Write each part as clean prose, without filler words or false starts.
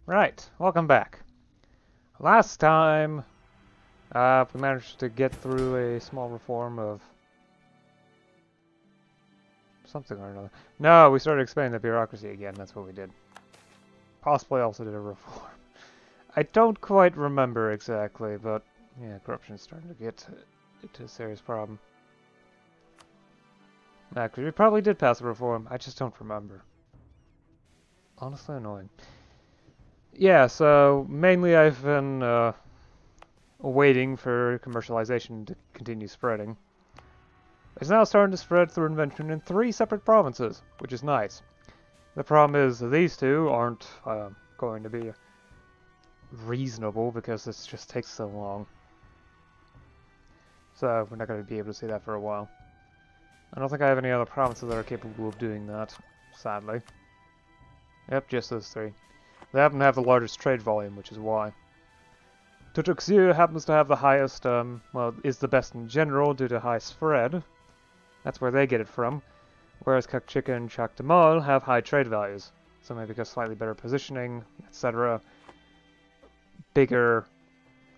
Right, welcome back. Last time, we managed to get through a small reform of something or another. No, we started expanding the bureaucracy again, that's what we did. Possibly also did a reform. I don't quite remember exactly, but yeah, corruption's starting to get into a serious problem. Actually, we probably did pass a reform, I just don't remember. Honestly annoying. Yeah, so mainly I've been waiting for commercialization to continue spreading. It's now starting to spread through invention in 3 separate provinces, which is nice. The problem is these 2 aren't going to be reasonable because this just takes so long. So we're not going to be able to see that for a while. I don't think I have any other provinces that are capable of doing that, sadly. Yep, just those 3. They happen to have the largest trade volume, which is why. Tutuxiu happens to have the highest, well, is the best in general due to high spread. That's where they get it from. Whereas Kakchika and Chaktamal have high trade values. So maybe because slightly better positioning, etc. Bigger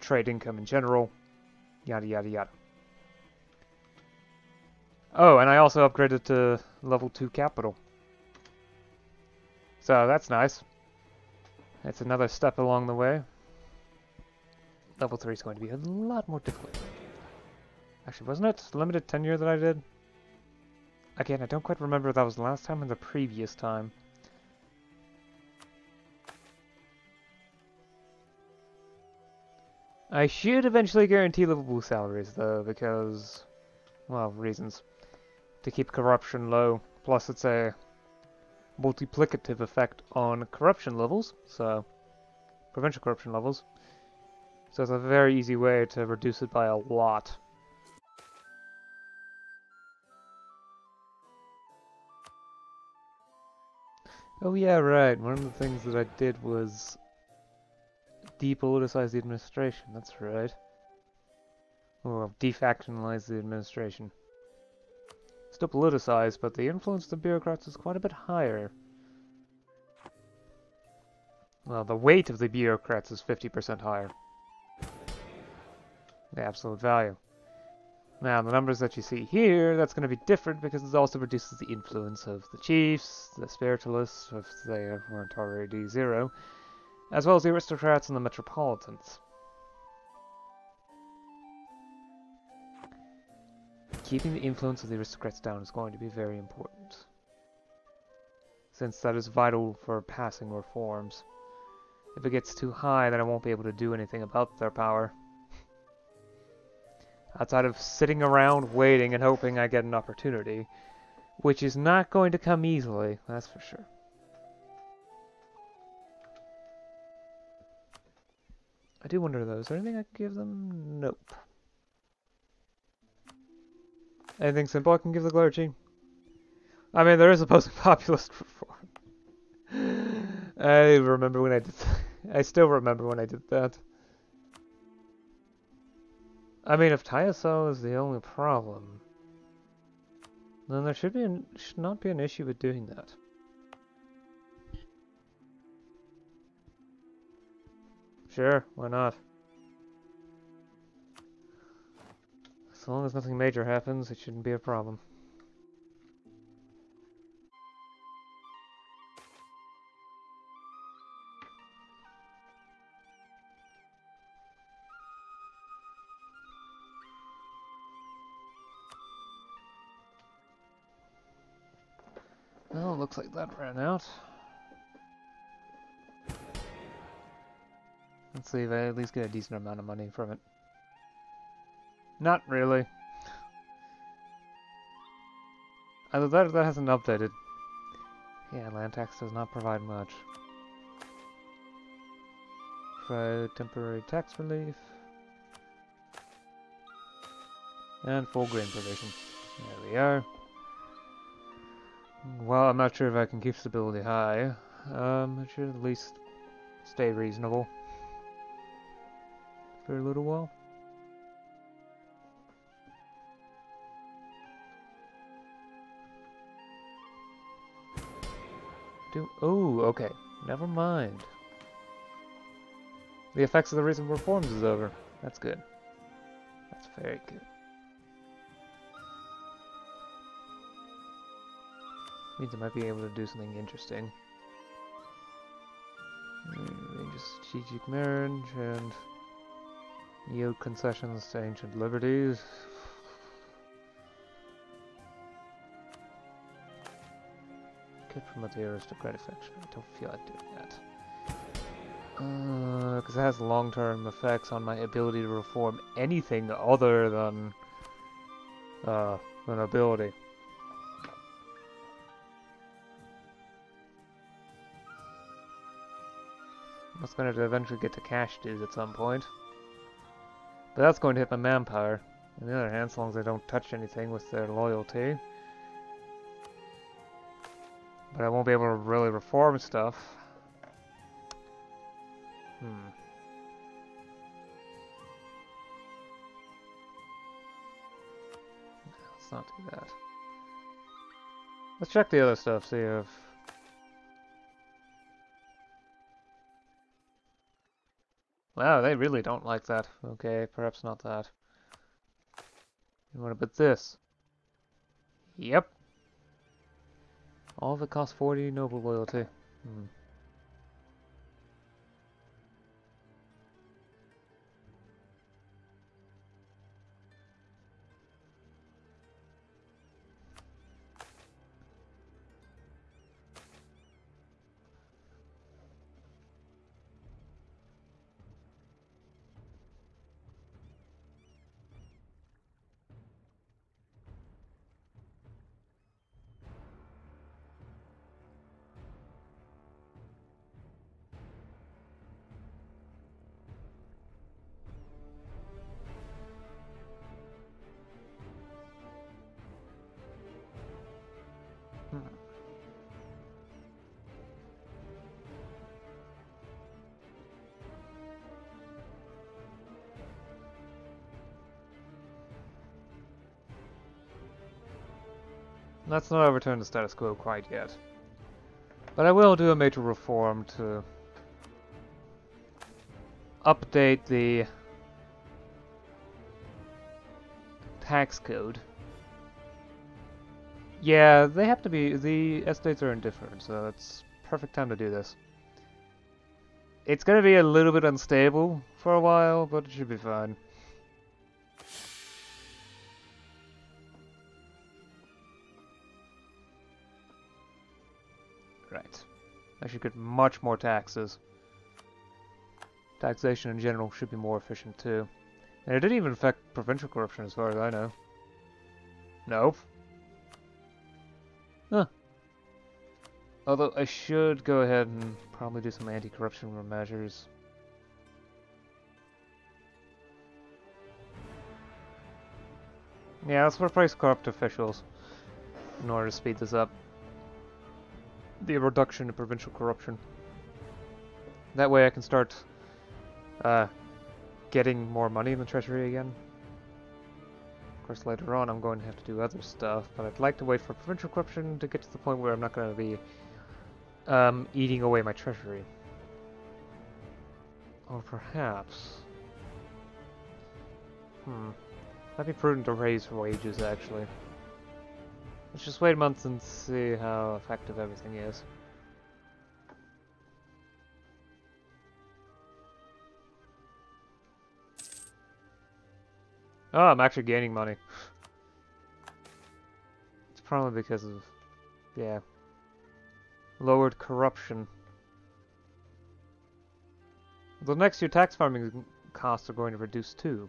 trade income in general. Yada yada yada. Oh, and I also upgraded to level 2 capital. So that's nice. That's another step along the way. Level 3 is going to be a lot more difficult. Actually, wasn't it limited tenure that I did? Again, I don't quite remember if that was the last time or the previous time. I should eventually guarantee livable salaries, though, because, well, reasons. To keep corruption low, plus it's a multiplicative effect on corruption levels, so provincial corruption levels. So it's a very easy way to reduce it by a lot. Oh yeah, right. One of the things that I did was depoliticize the administration. That's right. Or defactionalize the administration. Still politicized, but the influence of the bureaucrats is quite a bit higher. Well, the weight of the bureaucrats is 50% higher. The absolute value. Now, the numbers that you see here, that's going to be different because it also reduces the influence of the chiefs, the spiritualists, if they weren't already 0, as well as the aristocrats and the metropolitans. Keeping the influence of the aristocrats down is going to be very important, since that is vital for passing reforms. If it gets too high, then I won't be able to do anything about their power. Outside of sitting around waiting and hoping I get an opportunity, which is not going to come easily, that's for sure. I do wonder though, is there anything I can give them? Nope. Anything simple I can give the clergy? I mean, there is opposing populist reform. I remember when I did I still remember when I did that. I mean, if Tyosol is the only problem, then there should not be an issue with doing that. Sure, why not? As long as nothing major happens, it shouldn't be a problem. Well, it looks like that ran out. Let's see if I at least get a decent amount of money from it. Not really. Either that or that hasn't updated. Yeah, land tax does not provide much. Provide temporary tax relief. And full grain provision. There we are. Well, I'm not sure if I can keep stability high. It should at least stay reasonable for a little while. Oh, okay. Never mind. The effects of the recent reforms is over. That's good. That's very good. Means I might be able to do something interesting. Range of strategic marriage and yield concessions to ancient liberties. Could promote the aristocratic faction. I don't feel like doing that. Because it has long-term effects on my ability to reform anything other than an ability. I was going to eventually get to cash dues at some point. But that's going to hit my manpower. On the other hand, as long as I don't touch anything with their loyalty. But I won't be able to really reform stuff. Let's not do that. Let's check the other stuff, see if... Wow, they really don't like that. Okay, perhaps not that. What about this? Yep. All of it costs 40 noble loyalty. Let's not overturn the status quo quite yet. But I will do a major reform to update the tax code. Yeah, they have to be, the estates are indifferent, so it's perfect time to do this. It's gonna be a little bit unstable for a while, but it should be fine. Right. I should get much more taxes. Taxation in general should be more efficient too. And it didn't even affect provincial corruption as far as I know. Nope. Huh. Although I should go ahead and probably do some anti-corruption measures. Yeah, let's replace corrupt officials in order to speed this up. The reduction in provincial corruption. That way I can start getting more money in the treasury again. Of course, later on I'm going to have to do other stuff, but I'd like to wait for provincial corruption to get to the point where I'm not going to be eating away my treasury. Or perhaps... Might be prudent to raise wages, actually. Let's just wait a month and see how effective everything is. Oh, I'm actually gaining money. It's probably because of, yeah, lowered corruption. The next year tax farming costs are going to reduce too.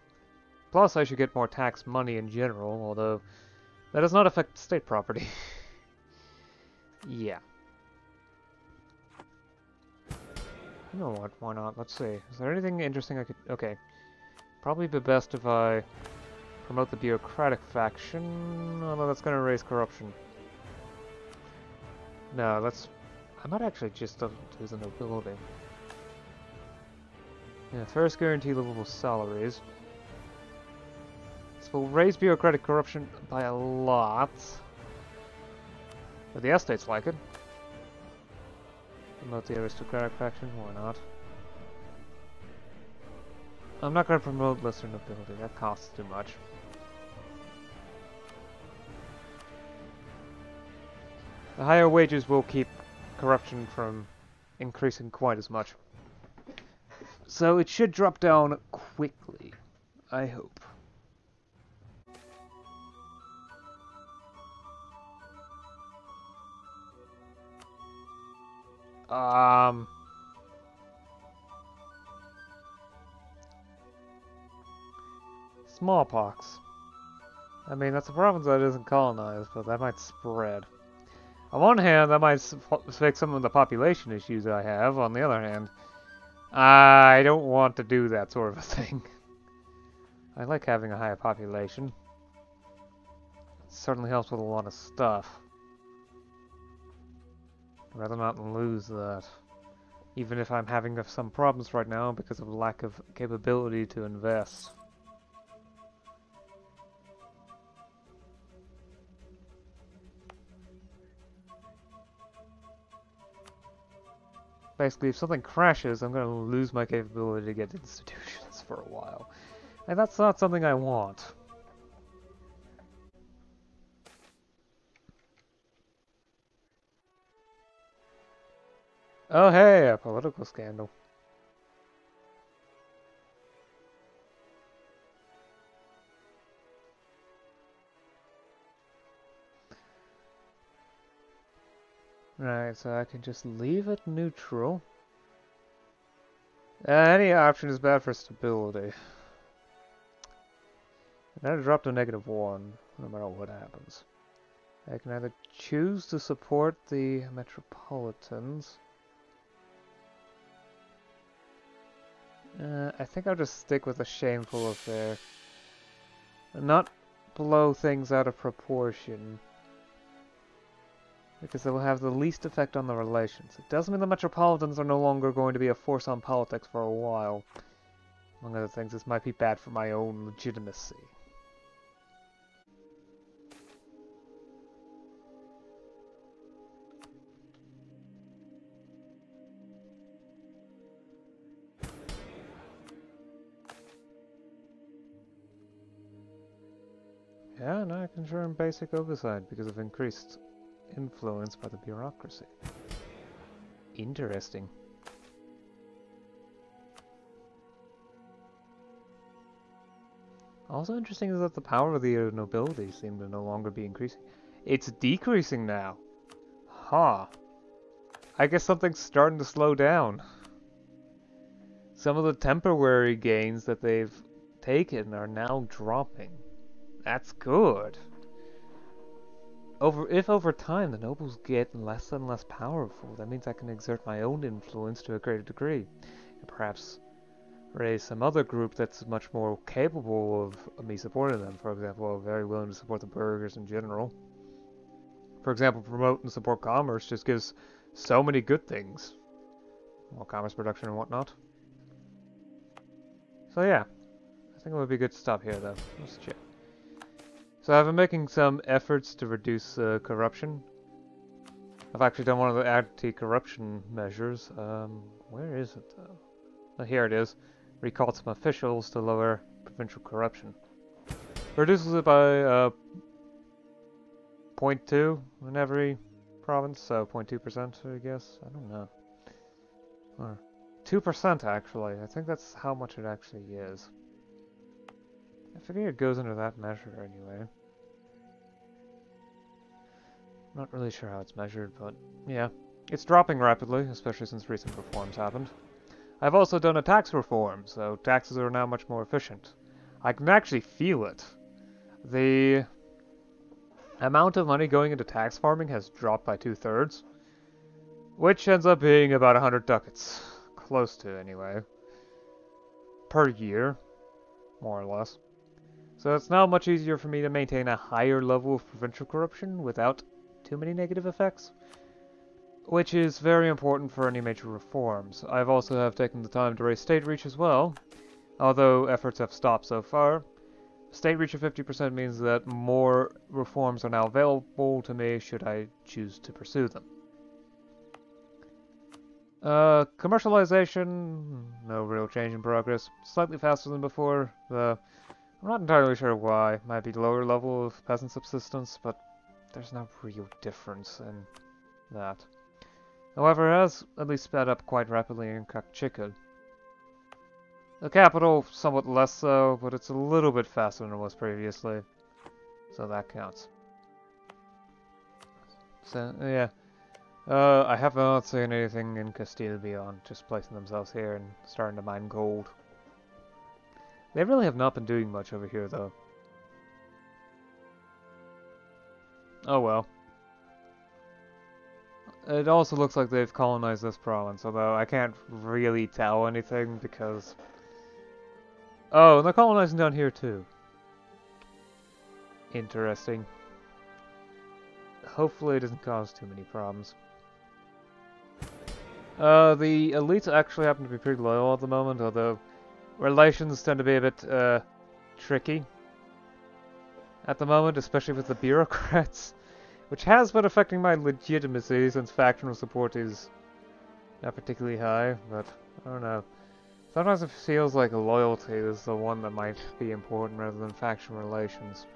Plus I should get more tax money in general, although that does not affect state property. Yeah. You know what, why not? Let's see. Is there anything interesting I could... Okay. Probably be best if I promote the bureaucratic faction, although that's going to raise corruption. No, let's... I might actually just do the nobility. Yeah, first guarantee livable salaries. So we'll raise bureaucratic corruption by a lot. But the estates like it. Promote the aristocratic faction, why not? I'm not going to promote lesser nobility, that costs too much. The higher wages will keep corruption from increasing quite as much. So it should drop down quickly, I hope. Smallpox. I mean, that's a province that isn't colonized, but that might spread. On one hand, that might fix some of the population issues I have. On the other hand, I don't want to do that sort of a thing. I like having a higher population. It certainly helps with a lot of stuff. I'd rather not lose that. Even if I'm having some problems right now because of lack of capability to invest. Basically, if something crashes, I'm going to lose my capability to get institutions for a while. And that's not something I want. Oh hey, a political scandal. Right, so I can just leave it neutral. Any option is bad for stability. Now to drop to -1, no matter what happens. I can either choose to support the metropolitans. I think I'll just stick with a shameful affair. And not blow things out of proportion. Because they will have the least effect on the relations. It doesn't mean the metropolitans are no longer going to be a force on politics for a while. Among other things, this might be bad for my own legitimacy. Yeah, now I can confirm basic oversight because of increased influence by the bureaucracy. Interesting. Also interesting is that the power of the nobility seem to no longer be increasing. It's decreasing now. Huh. I guess something's starting to slow down. Some of the temporary gains that they've taken are now dropping. That's good. If over time the nobles get less and less powerful, that means I can exert my own influence to a greater degree. And perhaps raise some other group that's much more capable of me supporting them. For example, I'm very willing to support the burghers in general. For example, promote and support commerce just gives so many good things. More commerce production and whatnot. So yeah, I think it would be good to stop here though. Let's check. So I've been making some efforts to reduce corruption. I've actually done one of the anti-corruption measures. Where is it though? Oh, here it is. Recalled some officials to lower provincial corruption. Reduces it by 0.2 in every province, so 0.2% I guess. I don't know. Or 2% actually. I think that's how much it actually is. I figure it goes into that measure anyway. Not really sure how it's measured, but yeah. It's dropping rapidly, especially since recent reforms happened. I've also done a tax reform, so taxes are now much more efficient. I can actually feel it. The amount of money going into tax farming has dropped by 2/3, which ends up being about 100 ducats. Close to, anyway. Per year, more or less. So it's now much easier for me to maintain a higher level of provincial corruption without too many negative effects, which is very important for any major reforms. I've also taken the time to raise state reach as well, although efforts have stopped so far. State reach of 50% means that more reforms are now available to me should I choose to pursue them. Commercialization, no real change in progress. Slightly faster than before, though I'm not entirely sure why. Might be lower level of peasant subsistence, but there's no real difference in that. However, it has at least sped up quite rapidly in Kakchika. The capital, somewhat less so, but it's a little bit faster than it was previously, so that counts. So, yeah. I have not seen anything in Castile beyond just placing themselves here and starting to mine gold. They really have not been doing much over here, though. Oh well. It also looks like they've colonized this province, although I can't really tell anything because... Oh, and they're colonizing down here too. Interesting. Hopefully it doesn't cause too many problems. The elites actually happen to be pretty loyal at the moment, although relations tend to be a bit, tricky at the moment, especially with the bureaucrats, which has been affecting my legitimacy since factional support is not particularly high, but I don't know. Sometimes it feels like loyalty is the one that might be important rather than faction relations.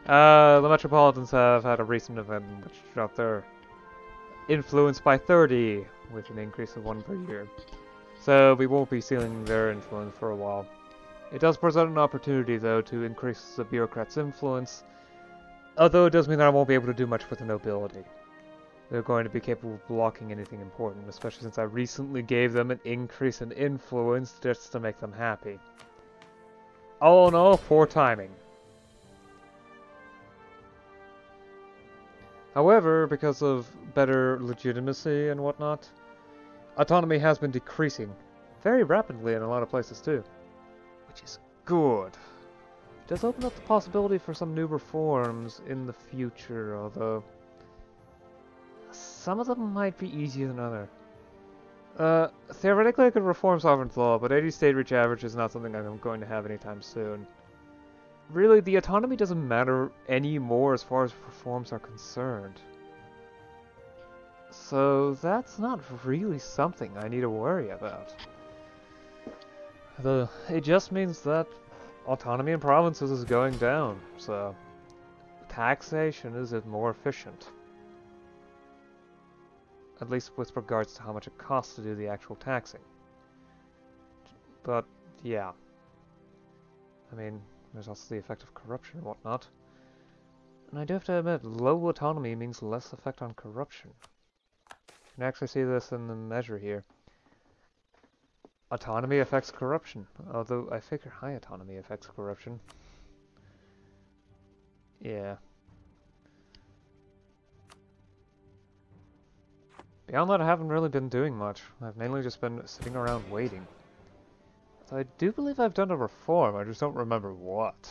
The Metropolitans have had a recent event which dropped their influence by 30, with an increase of 1 per year. So we won't be seeing their influence for a while. It does present an opportunity, though, to increase the bureaucrats' influence, although it does mean that I won't be able to do much with the nobility. They're going to be capable of blocking anything important, especially since I recently gave them an increase in influence just to make them happy. All in all, poor timing. However, because of better legitimacy and whatnot, autonomy has been decreasing very rapidly in a lot of places too, which is good. It does open up the possibility for some new reforms in the future, although some of them might be easier than others. Theoretically I could reform sovereign's law, but 80 state reach average is not something I'm going to have anytime soon. Really, the autonomy doesn't matter anymore as far as reforms are concerned. So that's not really something I need to worry about. It just means that autonomy in provinces is going down, so taxation is more efficient. At least with regards to how much it costs to do the actual taxing. But, yeah. I mean, there's also the effect of corruption and whatnot. And I do have to admit, low autonomy means less effect on corruption. You can actually see this in the measure here. Autonomy affects corruption, although I figure high autonomy affects corruption. Yeah. Beyond that, I haven't really been doing much. I've mainly just been sitting around waiting. So I do believe I've done a reform, I just don't remember what.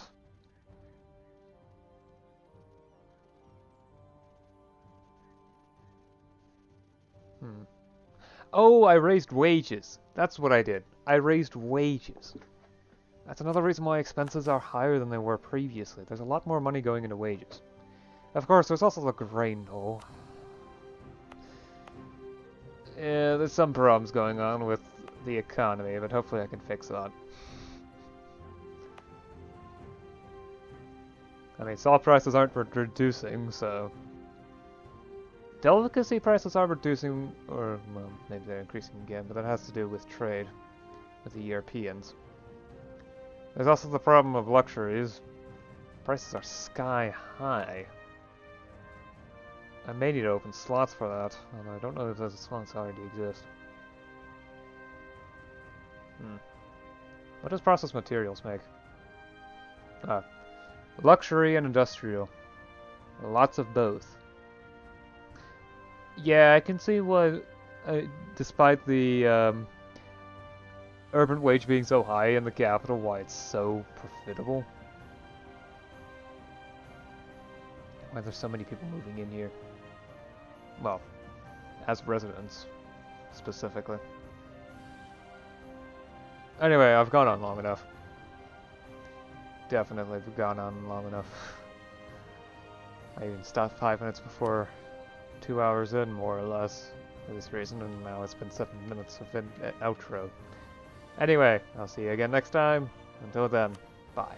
Oh, I raised wages. That's what I did. I raised wages. That's another reason why expenses are higher than they were previously. There's a lot more money going into wages. Of course, there's also the grain toll. Yeah, there's some problems going on with the economy, but hopefully I can fix that. I mean, salt prices aren't reducing, so... Delicacy prices are reducing, or, well, maybe they're increasing again, but that has to do with trade with the Europeans. There's also the problem of luxuries. Prices are sky high. I may need to open slots for that, although I don't know if those slots already exist. What does processed materials make? Luxury and industrial. Lots of both. Yeah, I can see why, despite the urban wage being so high in the capital, why it's so profitable. Why there's so many people moving in here. Well, as residents, specifically. Anyway, I've gone on long enough. Definitely gone on long enough. I even stopped 5 minutes before 2 hours in, more or less. for this reason, and now it's been 7 minutes of an outro. Anyway, I'll see you again next time. Until then, bye.